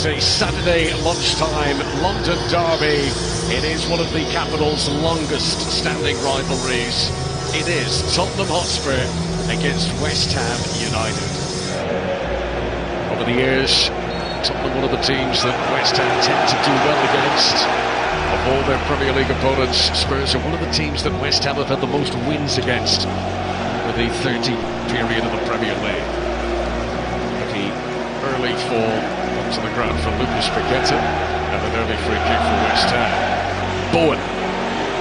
is a Saturday lunchtime London derby. It is one of the capital's longest standing rivalries. It is Tottenham Hotspur against West Ham United. Over the years, Tottenham one of the teams that West Ham tend to do well against. Of all their Premier League opponents, Spurs are one of the teams that West Ham have had the most wins against over the 30 period of the Premier League. The early fall onto the ground for Lucas Paqueta and an early free kick for West Ham. Bowen.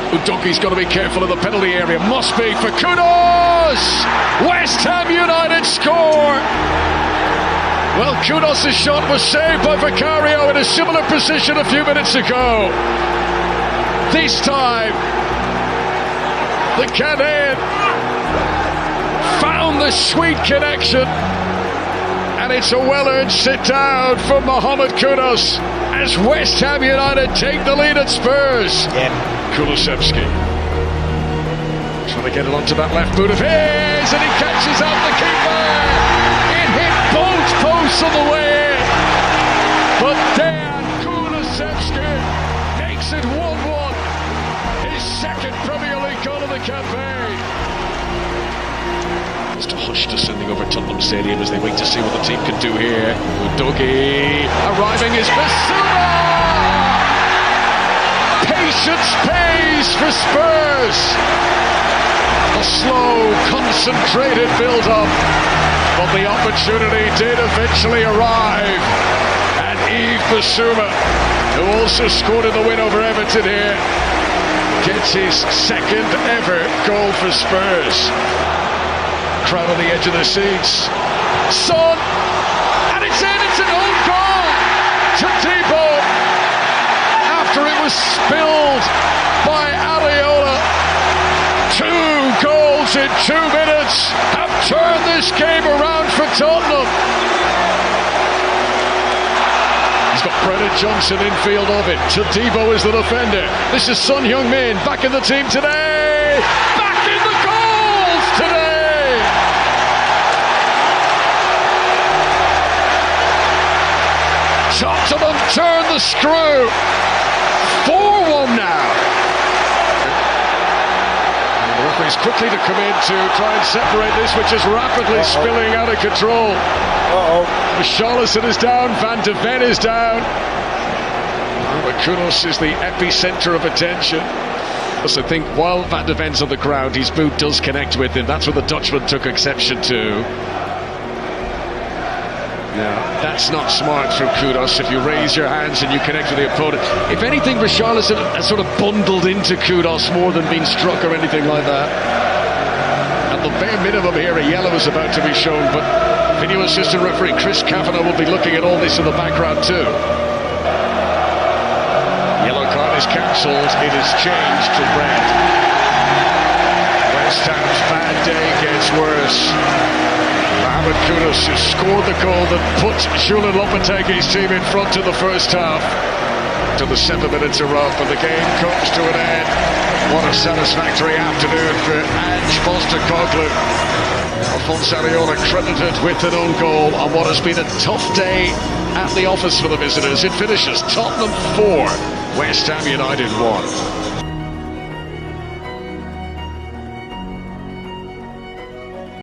Udogie's got to be careful of the penalty area. Must be for Kudos! West Ham United score! Well, Kudos' shot was saved by Vicario in a similar position a few minutes ago. This time, the Canadian found the sweet connection, and it's a well-earned sit-down from Mohamed Kudos as West Ham United take the lead at Spurs. Kulusevski trying to get it onto that left boot of his, and he catches out the keeper. It hit both posts on the way, but Dan Kulusevski makes it 1-1. His second Premier League goal of the campaign. Just a hush descending over Tottenham Stadium as they wait to see what the team can do here. Udogie arriving is Basuma! Patience pays for Spurs. A slow, concentrated build-up, but the opportunity did eventually arrive. And Yves Basuma, who also scored in the win over Everton here, gets his second ever goal for Spurs. Crowd on the edge of their seats. Son, and it's in, it's an own goal to Debo after it was spilled by Areola. 2 goals in 2 minutes have turned this game around for Tottenham. He's got Brennan Johnson infield of it. Todibo is the defender. This is Son Heung-min back in the team today. Back in the goals today. Tottenham turn the screw. 4-1 now. The referee's quickly to come in to try and separate this, which is rapidly spilling out of control. Richarlison is down, Van de Ven is down. Kudos is the epicenter of attention. I think while Van de Ven's on the ground, his boot does connect with him. That's what the Dutchman took exception to. Now, that's not smart from Kudos if you raise your hands and you connect with the opponent. If anything, Richarlison has sort of bundled into Kudos more than being struck or anything like that. At the bare minimum here, a yellow is about to be shown, but video assistant referee Chris Kavanagh will be looking at all this in the background too. Yellow card is cancelled, it is changed to red. West Ham's bad day gets worse. Mohamed Kudos has scored the goal that put Julian Lopetegui's team in front in the first half. To the 7 minutes are up and the game comes to an end. What a satisfactory afternoon for Ange Postecoglou. Alphonse Areola credited with an own goal on what has been a tough day at the office for the visitors. It finishes Tottenham 4, West Ham United 1.